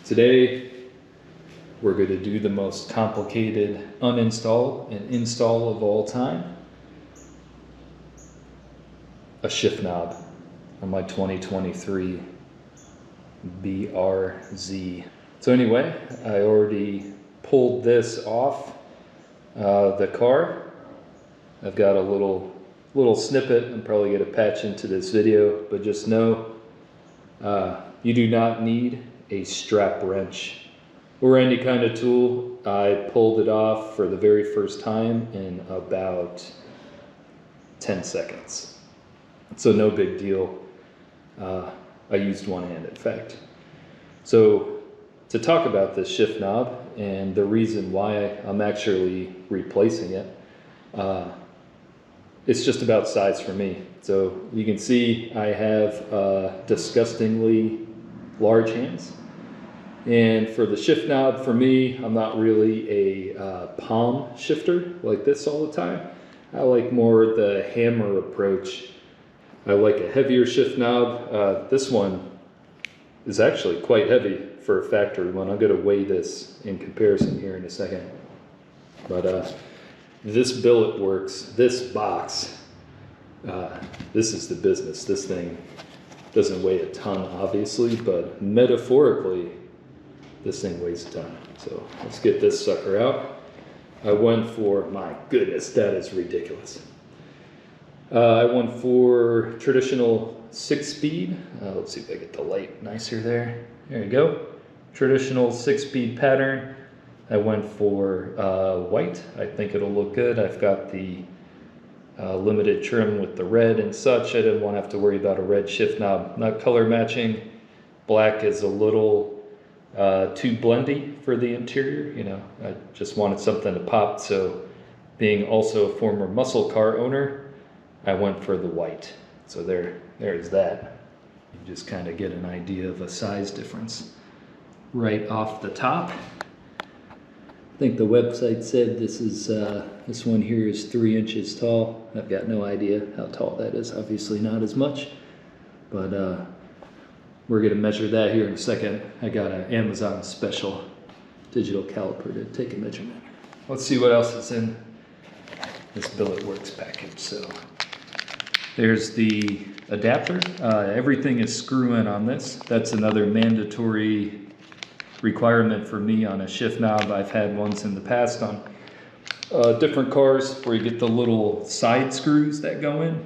Today, we're going to do the most complicated uninstall and install of all time. A shift knob on my 2023 BRZ. So anyway, I already pulled this off the car. I've got a little snippet. I'm probably going to patch into this video, but just know you do not need a strap wrench or any kind of tool. I pulled it off for the very first time in about 10 seconds. So no big deal. I used one hand, in fact. So to talk about this shift knob and the reason why I'm actually replacing it, it's just about size for me. So you can see I have disgustingly large hands. And for the shift knob, for me, I'm not really a palm shifter like this all the time. I like more the hammer approach. I like a heavier shift knob. This one is actually quite heavy for a factory one. I'm going to weigh this in comparison here in a second. But this Billetworkz, this box, this is the business. This thing doesn't weigh a ton, obviously, but metaphorically, this thing weighs a ton. So let's get this sucker out. I went for, my goodness, that is ridiculous. I went for traditional 6-speed. Let's see if I get the light nicer there. There you go. Traditional 6-speed pattern. I went for white. I think it'll look good. I've got the limited trim with the red and such. I didn't want to have to worry about a red shift knob. Not color matching. Black is a little too blendy for the interior. You know, I just wanted something to pop. So being also a former muscle car owner, I went for the white. So there's that. You just kind of get an idea of a size difference right off the top. I think the website said this one here is 3 inches tall. I've got no idea how tall that is. Obviously not as much, but we're gonna measure that here in a second. I got an Amazon special digital caliper to take a measurement. Let's see what else is in this Billetworkz package. So there's the adapter. Everything is screw-in on this. That's another mandatory requirement for me on a shift knob. I've had ones in the past on different cars where you get the little side screws that go in,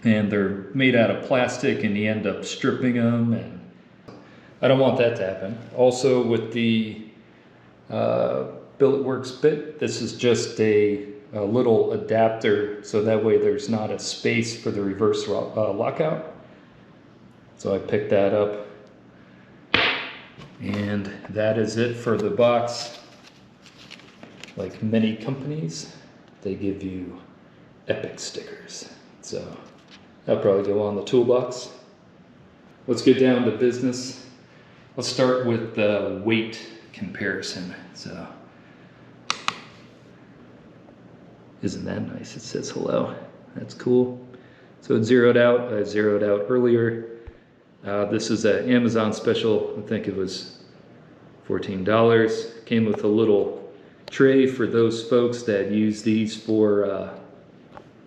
and they're made out of plastic and you end up stripping them, and I don't want that to happen. Also with the Billetworkz bit, this is just a little adapter, so that way there's not a space for the reverse lockout. So I picked that up, and that is it for the box. Like many companies, they give you epic stickers, so that'll probably go on the toolbox. Let's get down to business. Let's start with the weight comparison. So isn't that nice? It says hello. That's cool. So it's zeroed out. I zeroed out earlier. This is an Amazon special. I think it was $14. Came with a little tray for those folks that use these for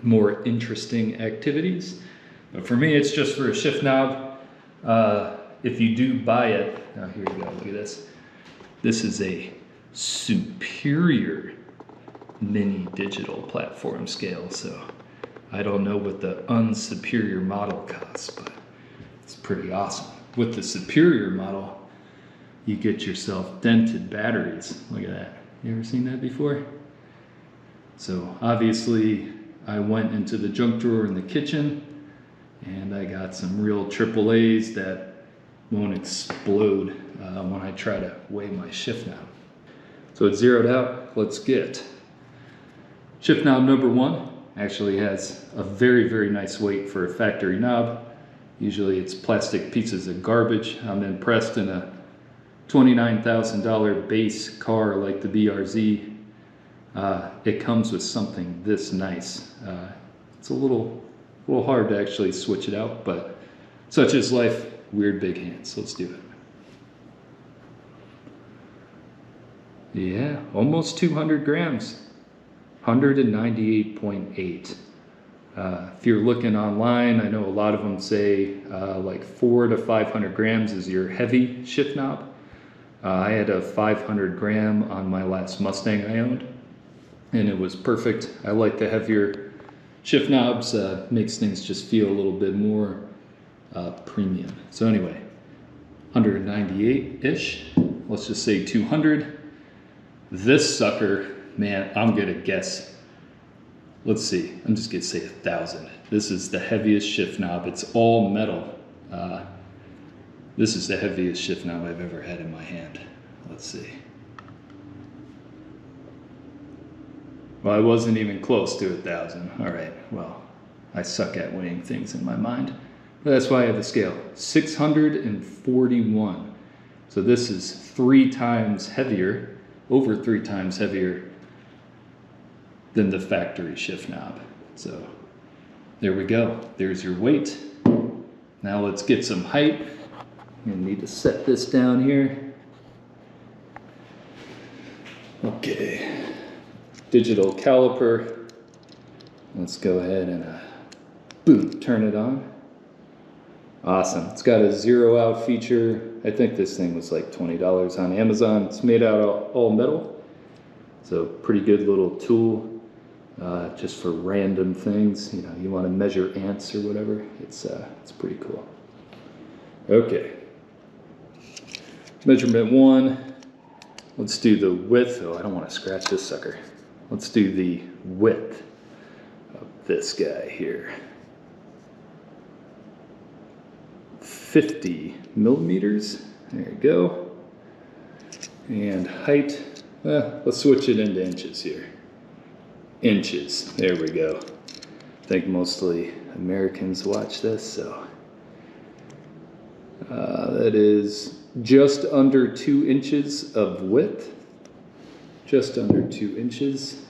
more interesting activities. But for me, it's just for a shift knob. If you do buy it, now here you go, look at this. This is a superior mini digital platform scale, so I don't know what the unsuperior model costs, but it's pretty awesome. With the superior model, you get yourself dented batteries. Look at that. You ever seen that before? So obviously I went into the junk drawer in the kitchen and I got some real AAAs that won't explode when I try to weigh my shift knob. So it's zeroed out. Let's get shift knob number 1. Actually has a very, very nice weight for a factory knob. Usually it's plastic pieces of garbage. I'm impressed in a $29,000 base car like the BRZ. It comes with something this nice. It's a little hard to actually switch it out, but such is life. Weird big hands. Let's do it. Yeah, almost 200 grams, 198.8. If you're looking online, I know a lot of them say like 400 to 500 grams is your heavy shift knob. I had a 500 gram on my last Mustang I owned, and it was perfect. I like the heavier shift knobs, makes things just feel a little bit more premium. So anyway, 198-ish, let's just say 200. This sucker, man, I'm gonna guess, let's see, I'm just gonna say 1,000. This is the heaviest shift knob. It's all metal. This is the heaviest shift knob I've ever had in my hand. Let's see. Well, I wasn't even close to 1,000. All right, well, I suck at weighing things in my mind. But that's why I have the scale. 641. So this is 3 times heavier, over 3 times heavier than the factory shift knob. So there we go. There's your weight. Now let's get some height. I'm gonna need to set this down here. Okay, digital caliper. Let's go ahead and boom, turn it on. Awesome, it's got a 0 out feature. I think this thing was like $20 on Amazon. It's made out of all metal. So pretty good little tool, just for random things. You know, you wanna measure ants or whatever. It's pretty cool. Okay. Measurement 1, let's do the width. Oh, I don't want to scratch this sucker. Let's do the width of this guy here. 50 millimeters, there you go. And height, let's switch it into inches here. Inches, there we go. I think mostly Americans watch this, so. That is just under 2 inches of width, just under 2 inches.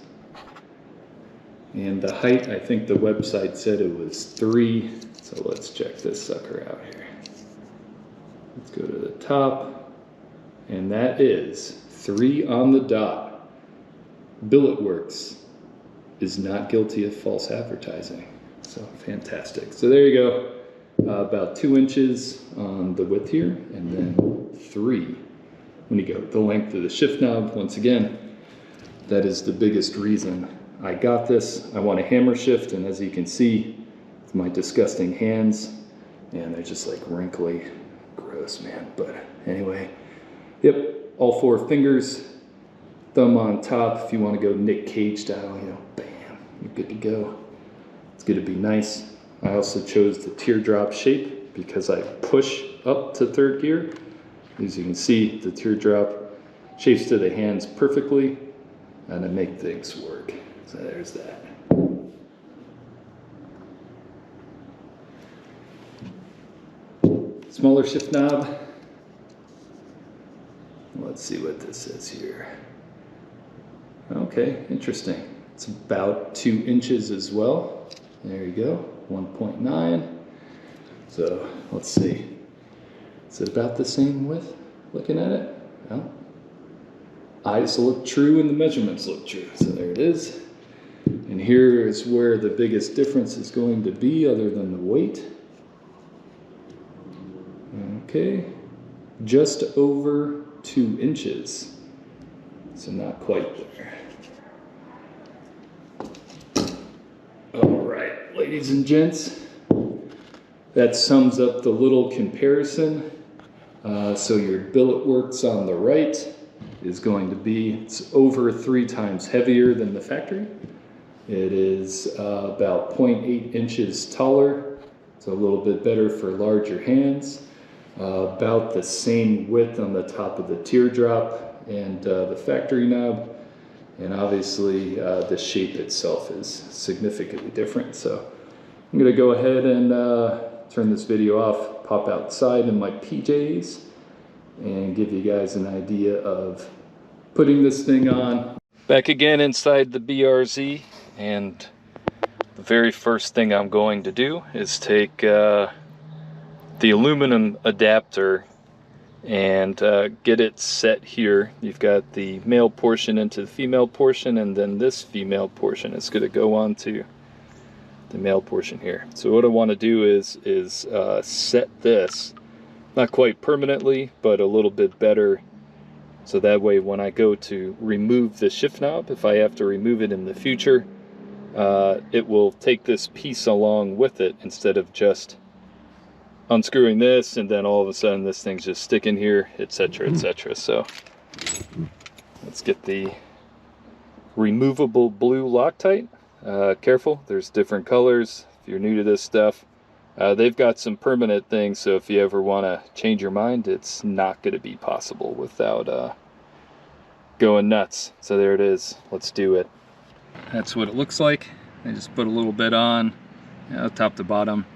And the height, I think the website said it was 3, so let's check this sucker out here. Let's go to the top, and that is 3 on the dot. Billetworkz is not guilty of false advertising, so fantastic. So there you go. About 2 inches on the width here, and then 3 when you go the length of the shift knob. Once again, that is the biggest reason I got this. I want a hammer shift, and as you can see, with my disgusting hands, and they're just like wrinkly, gross, man. But anyway, yep, all 4 fingers, thumb on top. If you want to go Nick Cage style, you know, bam, you're good to go. It's going to be nice. I also chose the teardrop shape because I push up to 3rd gear. As you can see, the teardrop shapes to the hands perfectly, and I make things work. So there's that. Smaller shift knob. Let's see what this is here. Okay, interesting. It's about 2 inches as well. There you go. 1.9. So let's see. Is it about the same width? Looking at it? Well, eyes look true and the measurements look true. So there it is. And here is where the biggest difference is going to be, other than the weight. Okay, just over 2 inches. So not quite there. Ladies and gents, that sums up the little comparison. So your Billetworkz on the right is going to be, it's over 3 times heavier than the factory. It is about 0.8 inches taller, so a little bit better for larger hands. About the same width on the top of the teardrop and the factory knob. And obviously the shape itself is significantly different. So I'm gonna go ahead and turn this video off, pop outside in my PJs, and give you guys an idea of putting this thing on. Back again inside the BRZ, and the very first thing I'm going to do is take the aluminum adapter and get it set here. You've got the male portion into the female portion, and then this female portion is going to go on to the male portion here. So what I want to do is set this, not quite permanently, but a little bit better, so that way when I go to remove the shift knob, if I have to remove it in the future, it will take this piece along with it instead of just unscrewing this and then all of a sudden this thing's just sticking here, etc., etc. So let's get the removable blue Loctite. Careful, there's different colors. If you're new to this stuff, they've got some permanent things, so if you ever want to change your mind, it's not going to be possible without going nuts. So there it is. Let's do it. That's what it looks like. I just put a little bit on, top to bottom.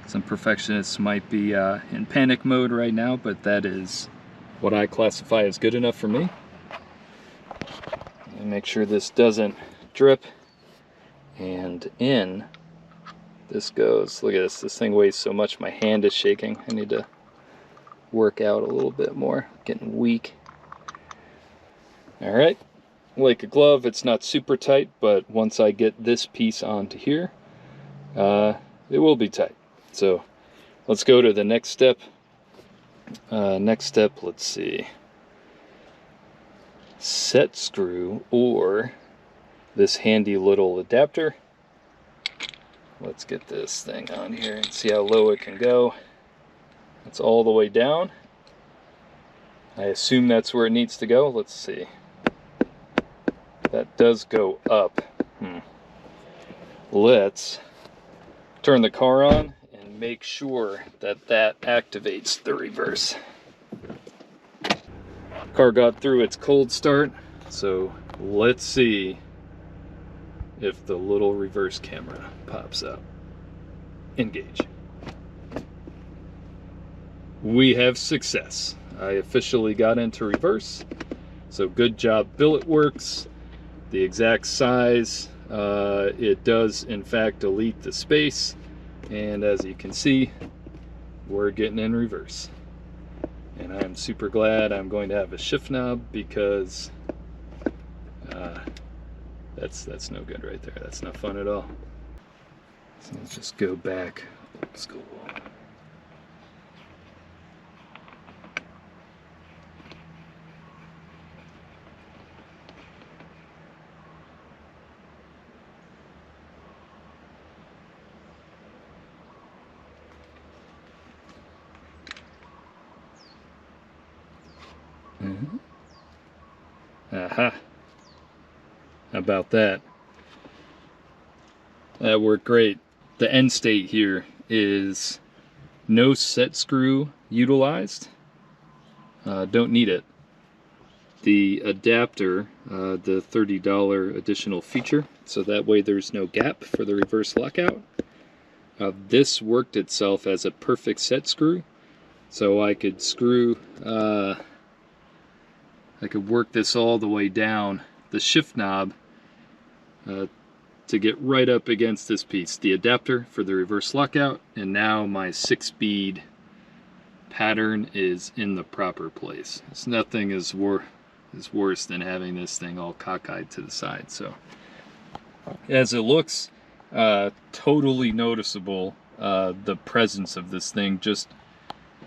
Some perfectionists might be in panic mode right now, but that is what I classify as good enough for me. And make sure this doesn't drip. And in this goes. Look at this. This thing weighs so much, my hand is shaking. I need to work out a little bit more. Getting weak. All right. Like a glove, it's not super tight, but once I get this piece onto here, it will be tight. So let's go to the next step. Let's see. Set screw, or this handy little adapter. Let's get this thing on here and see how low it can go. It's all the way down. I assume that's where it needs to go. Let's see. That does go up. Let's turn the car on and make sure that that activates the reverse. Car got through its cold start, so let's see if the little reverse camera pops up. Engage. We have success. I officially got into reverse, so good job, Billetworkz. The exact size, it does in fact delete the space, and as you can see, we're getting in reverse. And I'm super glad I'm going to have a shift knob, because that's no good right there. That's not fun at all. So let's just go back old school. Aha. How about that? That worked great. The end state here is no set screw utilized. Don't need it. The adapter, the $30 additional feature, so that way there's no gap for the reverse lockout. This worked itself as a perfect set screw, so I could screw, I could work this all the way down the shift knob to get right up against this piece, the adapter for the reverse lockout, and now my 6-speed pattern is in the proper place. It's nothing is worse than having this thing all cockeyed to the side. So as it looks, totally noticeable, the presence of this thing just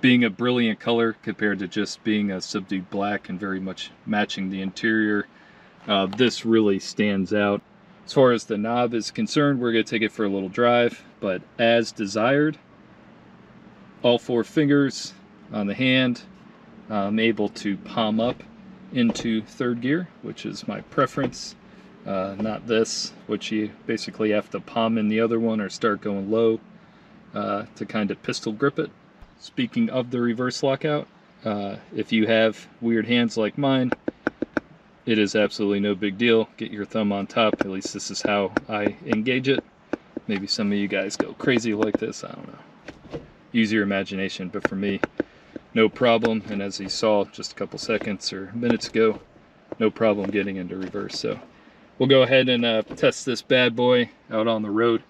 being a brilliant color compared to just being a subdued black and very much matching the interior. This really stands out. As far as the knob is concerned, we're going to take it for a little drive, but as desired, all 4 fingers on the hand, I'm able to palm up into 3rd gear, which is my preference, not this, which you basically have to palm in the other one or start going low to kind of pistol grip it. Speaking of the reverse lockout, if you have weird hands like mine, it is absolutely no big deal. Get your thumb on top. At least this is how I engage it. Maybe some of you guys go crazy like this. I don't know. Use your imagination, but for me, no problem. And as you saw just a couple seconds or minutes ago, no problem getting into reverse. So we'll go ahead and test this bad boy out on the road.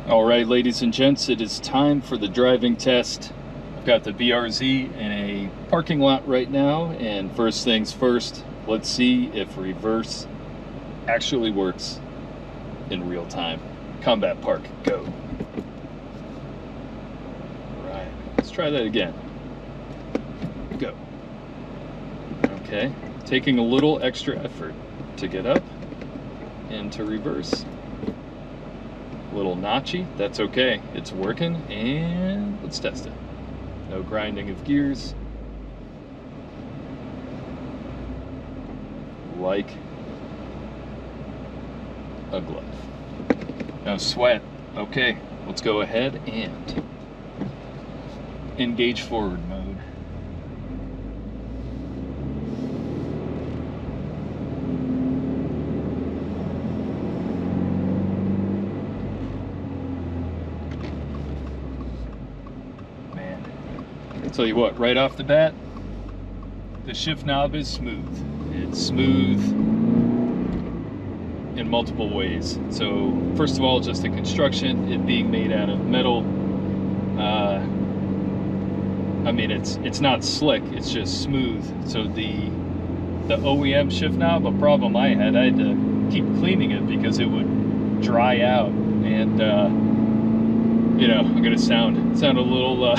All right, ladies and gents, it is time for the driving test. I've got the BRZ in a parking lot right now, and first things first, let's see if reverse actually works in real time. Combat Park, go. All right, let's try that again. Go. Okay, taking a little extra effort to get up and to reverse. A little notchy, that's okay. It's working, and let's test it. No grinding of gears. Like a glove. No sweat. Okay, let's go ahead and engage forward mode. Tell you what, right off the bat, the shift knob is smooth. It's smooth in multiple ways. So first of all, just the construction, it being made out of metal. I mean, it's not slick, it's just smooth. So the OEM shift knob, a problem I had to keep cleaning it because it would dry out, and you know, I'm gonna sound a little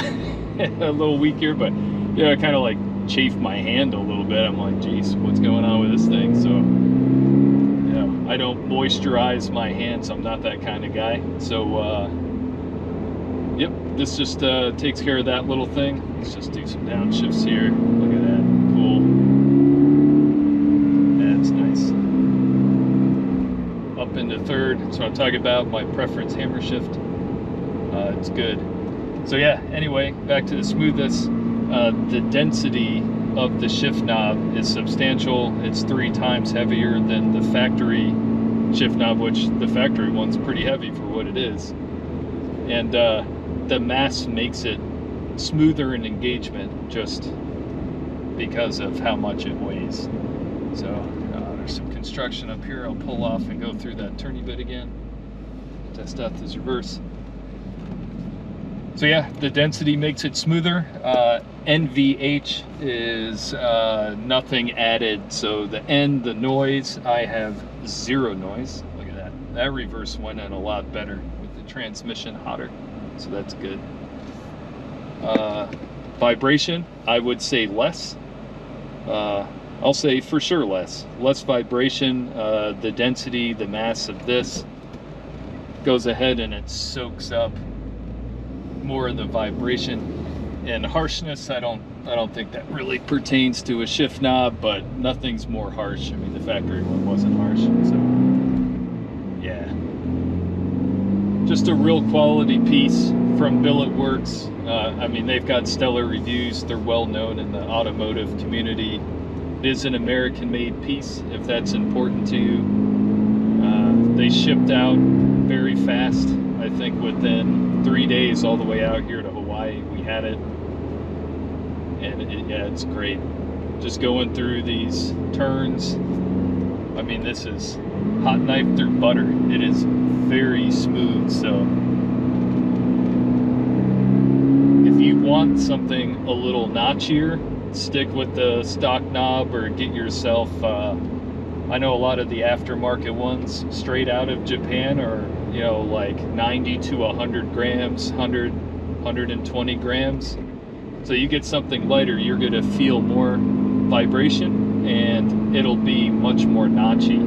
a little weak here, but you know, I kind of like chafe my hand a little bit. I'm like, geez, what's going on with this thing? So, you know, I don't moisturize my hands. I'm not that kind of guy. So, yep, this just takes care of that little thing. Let's just do some downshifts here. Look at that, cool. That's nice. Up into third. That's what I'm talking about. My preference hammer shift. It's good. So yeah, anyway, back to the smoothness. The density of the shift knob is substantial. It's 3 times heavier than the factory shift knob, which the factory one's pretty heavy for what it is. And the mass makes it smoother in engagement just because of how much it weighs. So there's some construction up here. I'll pull off and go through that turny bit again. Test out this reverse. So yeah, the density makes it smoother. NVH is nothing added. So the noise, I have 0 noise. Look at that. That reverse went in a lot better with the transmission hotter. So that's good. Vibration, I would say less. I'll say for sure less. Less vibration. The density, the mass of this goes ahead and it soaks up more of the vibration. And harshness, I don't think that really pertains to a shift knob, but nothing's more harsh. I mean, the factory one wasn't harsh, so yeah. Just a real quality piece from Billetworkz. I mean, they've got stellar reviews. They're well known in the automotive community. It is an American-made piece, if that's important to you. They shipped out very fast. I think within 3 days all the way out here to Hawaii, we had it. And yeah, it's great. Just going through these turns. I mean, this is hot knife through butter. It is very smooth. So if you want something a little notchier, stick with the stock knob or get yourself, I know a lot of the aftermarket ones straight out of Japan are, you know, like 90 to 100 grams, 120 grams. So you get something lighter, you're going to feel more vibration and it'll be much more notchy.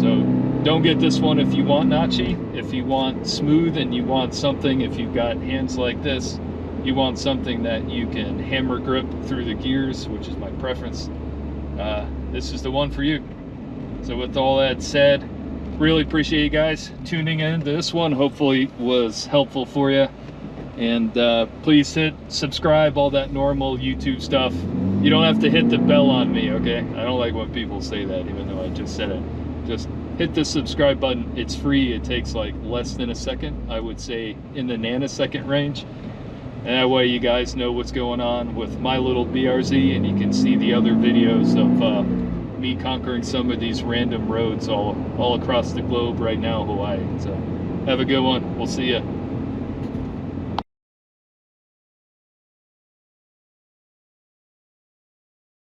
So don't get this one if you want notchy. If you want smooth and you want something, if you've got hands like this, you want something that you can hammer grip through the gears, which is my preference, this is the one for you. So with all that said, really appreciate you guys tuning in to this one. Hopefully it was helpful for you. And please hit subscribe, all that normal YouTube stuff. You don't have to hit the bell on me, okay? I don't like when people say that, even though I just said it. Just hit the subscribe button. It's free. It takes like less than a second. I would say in the nanosecond range. And that way you guys know what's going on with my little BRZ, and you can see the other videos of me conquering some of these random roads all across the globe right now, Hawaii. So Have a good one. We'll see you.